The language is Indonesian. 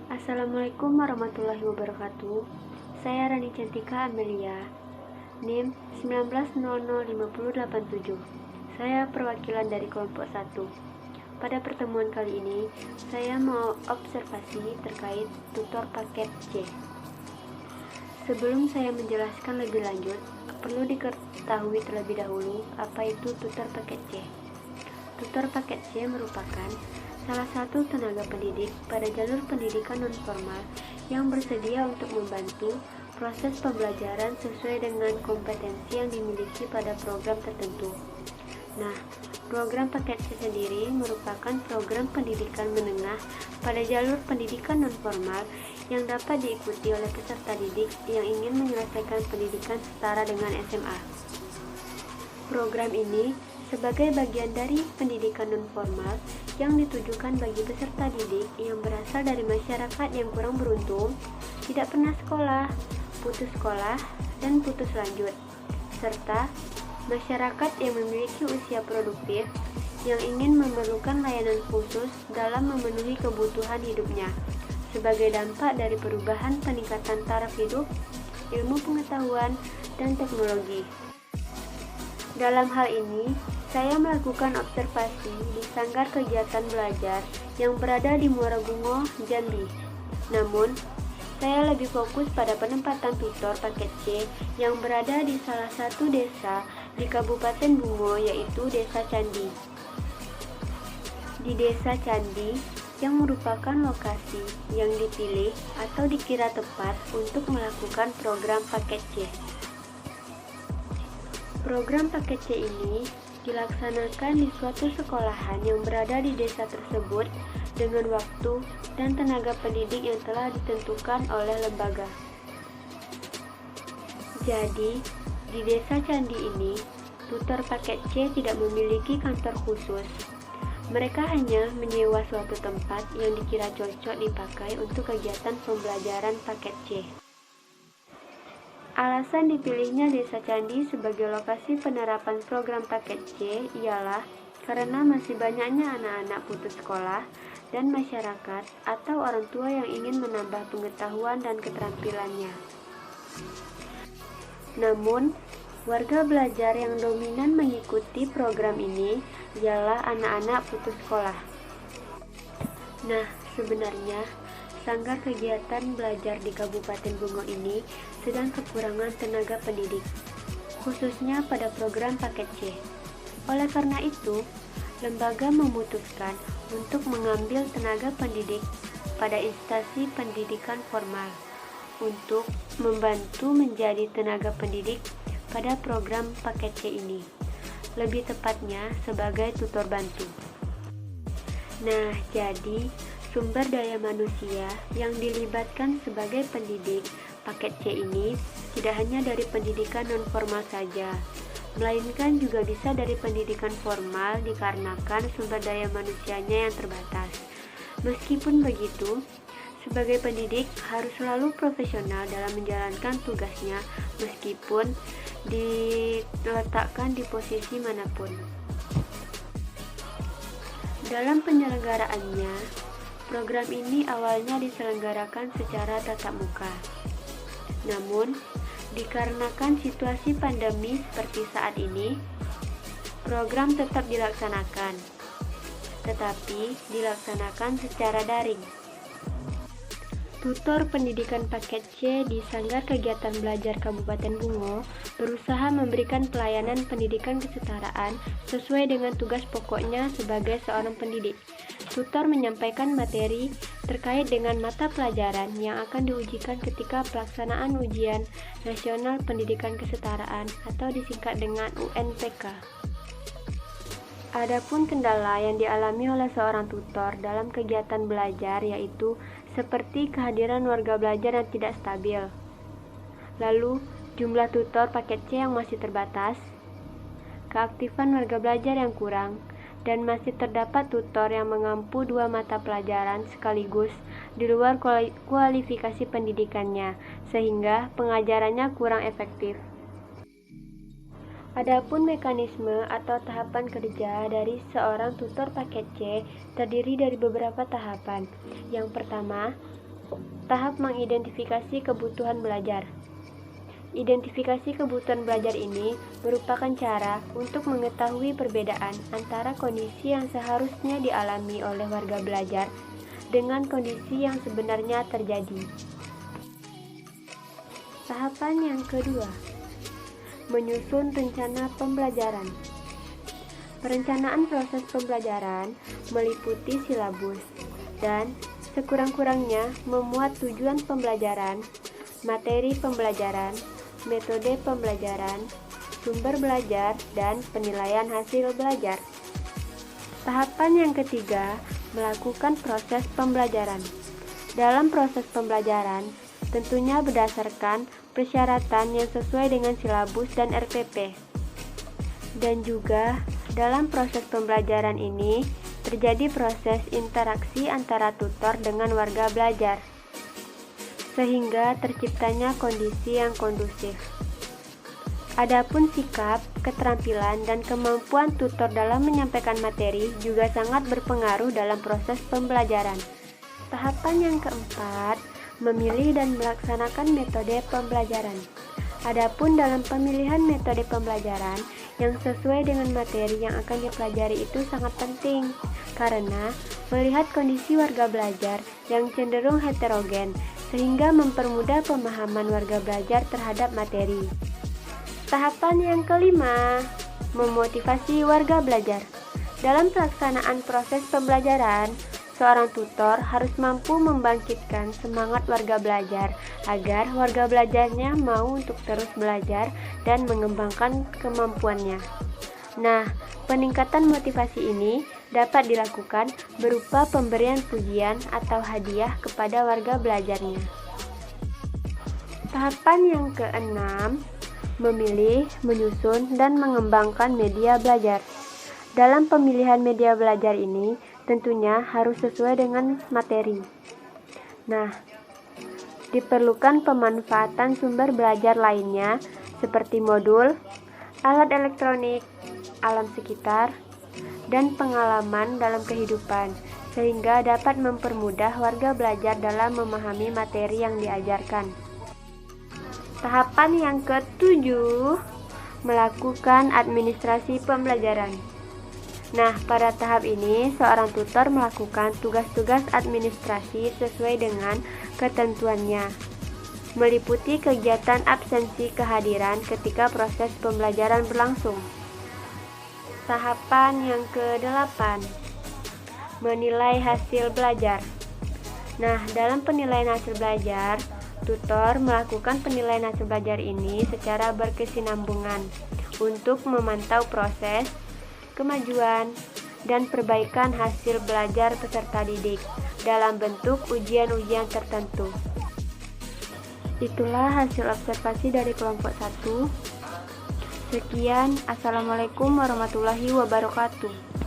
Assalamualaikum warahmatullahi wabarakatuh. Saya Rani Cantika Amelia, NIM 19005087. Saya perwakilan dari kelompok 1. Pada pertemuan kali ini, saya mau observasi terkait tutor paket C. Sebelum saya menjelaskan lebih lanjut, perlu diketahui terlebih dahulu apa itu tutor paket C. Tutor paket C merupakan salah satu tenaga pendidik pada jalur pendidikan nonformal yang bersedia untuk membantu proses pembelajaran sesuai dengan kompetensi yang dimiliki pada program tertentu. Nah, program paket C sendiri merupakan program pendidikan menengah pada jalur pendidikan nonformal yang dapat diikuti oleh peserta didik yang ingin menyelesaikan pendidikan setara dengan SMA. Program ini sebagai bagian dari pendidikan nonformal yang ditujukan bagi peserta didik yang berasal dari masyarakat yang kurang beruntung, tidak pernah sekolah, dan putus lanjut, serta masyarakat yang memiliki usia produktif yang ingin memerlukan layanan khusus dalam memenuhi kebutuhan hidupnya sebagai dampak dari perubahan peningkatan taraf hidup, ilmu pengetahuan, dan teknologi. Dalam hal ini, saya melakukan observasi di Sanggar Kegiatan Belajar yang berada di Muara Bungo, Jambi. Namun, saya lebih fokus pada penempatan tutor paket C yang berada di salah satu desa di Kabupaten Bungo, yaitu Desa Candi. Di Desa Candi, yang merupakan lokasi yang dipilih atau dikira tepat untuk melakukan program paket C. Program paket C ini dilaksanakan di suatu sekolahan yang berada di desa tersebut dengan waktu dan tenaga pendidik yang telah ditentukan oleh lembaga. Jadi, di Desa Candi ini, tutor paket C tidak memiliki kantor khusus. Mereka hanya menyewa suatu tempat yang dikira cocok dipakai untuk kegiatan pembelajaran paket C. Alasan dipilihnya Desa Candi sebagai lokasi penerapan program paket C ialah karena masih banyaknya anak-anak putus sekolah dan masyarakat atau orang tua yang ingin menambah pengetahuan dan keterampilannya. Namun, warga belajar yang dominan mengikuti program ini ialah anak-anak putus sekolah. Nah, sebenarnya Sanggar Kegiatan Belajar di Kabupaten Bungo ini sedang kekurangan tenaga pendidik, khususnya pada program paket C. Oleh karena itu, lembaga memutuskan untuk mengambil tenaga pendidik pada instansi pendidikan formal untuk membantu menjadi tenaga pendidik pada program paket C ini, lebih tepatnya sebagai tutor bantu. Nah, jadi sumber daya manusia yang dilibatkan sebagai pendidik paket C ini tidak hanya dari pendidikan non-formal saja, melainkan juga bisa dari pendidikan formal dikarenakan sumber daya manusianya yang terbatas. Meskipun begitu, sebagai pendidik harus selalu profesional dalam menjalankan tugasnya meskipun diletakkan di posisi manapun. Dalam penyelenggaraannya, program ini awalnya diselenggarakan secara tatap muka. Namun, dikarenakan situasi pandemi seperti saat ini, program tetap dilaksanakan, tetapi dilaksanakan secara daring. Tutor pendidikan paket C di Sanggar Kegiatan Belajar Kabupaten Bungo berusaha memberikan pelayanan pendidikan kesetaraan sesuai dengan tugas pokoknya sebagai seorang pendidik. Tutor menyampaikan materi terkait dengan mata pelajaran yang akan diujikan ketika pelaksanaan ujian nasional pendidikan kesetaraan atau disingkat dengan UNPK. Adapun kendala yang dialami oleh seorang tutor dalam kegiatan belajar yaitu seperti kehadiran warga belajar yang tidak stabil. Lalu, jumlah tutor paket C yang masih terbatas, keaktifan warga belajar yang kurang, dan masih terdapat tutor yang mengampu 2 mata pelajaran sekaligus di luar kualifikasi pendidikannya, sehingga pengajarannya kurang efektif. Adapun mekanisme atau tahapan kerja dari seorang tutor paket C terdiri dari beberapa tahapan. Yang pertama, Tahap mengidentifikasi kebutuhan belajar. Identifikasi kebutuhan belajar ini merupakan cara untuk mengetahui perbedaan antara kondisi yang seharusnya dialami oleh warga belajar dengan kondisi yang sebenarnya terjadi. Tahapan yang kedua, menyusun rencana pembelajaran. Perencanaan proses pembelajaran meliputi silabus dan sekurang-kurangnya memuat tujuan pembelajaran, materi pembelajaran, metode pembelajaran, sumber belajar, dan penilaian hasil belajar. Tahapan yang ketiga, melakukan proses pembelajaran. Dalam proses pembelajaran, tentunya berdasarkan persyaratan yang sesuai dengan silabus dan RPP. Dan juga, dalam proses pembelajaran ini, terjadi proses interaksi antara tutor dengan warga belajar, sehingga terciptanya kondisi yang kondusif. Adapun sikap, keterampilan, dan kemampuan tutor dalam menyampaikan materi juga sangat berpengaruh dalam proses pembelajaran. Tahapan yang keempat, memilih dan melaksanakan metode pembelajaran. Adapun dalam pemilihan metode pembelajaran yang sesuai dengan materi yang akan dipelajari itu sangat penting, karena melihat kondisi warga belajar yang cenderung heterogen, sehingga mempermudah pemahaman warga belajar terhadap materi. Tahapan yang kelima, memotivasi warga belajar. Dalam pelaksanaan proses pembelajaran, seorang tutor harus mampu membangkitkan semangat warga belajar agar warga belajarnya mau untuk terus belajar dan mengembangkan kemampuannya. Nah, peningkatan motivasi ini dapat dilakukan berupa pemberian pujian atau hadiah kepada warga belajarnya. Tahapan yang keenam, memilih, menyusun, dan mengembangkan media belajar. Dalam pemilihan media belajar ini, tentunya harus sesuai dengan materi. Nah, diperlukan pemanfaatan sumber belajar lainnya seperti modul, alat elektronik, alam sekitar, dan pengalaman dalam kehidupan, sehingga dapat mempermudah warga belajar dalam memahami materi yang diajarkan. Tahapan yang ketujuh, melakukan administrasi pembelajaran. Nah, pada tahap ini, seorang tutor melakukan tugas-tugas administrasi sesuai dengan ketentuannya, meliputi kegiatan absensi kehadiran ketika proses pembelajaran berlangsung. Tahapan yang ke-8, menilai hasil belajar. Nah, dalam penilaian hasil belajar, tutor melakukan penilaian hasil belajar ini secara berkesinambungan untuk memantau proses, kemajuan, dan perbaikan hasil belajar peserta didik dalam bentuk ujian-ujian tertentu. Itulah hasil observasi dari kelompok 1. Sekian, Assalamualaikum warahmatullahi wabarakatuh.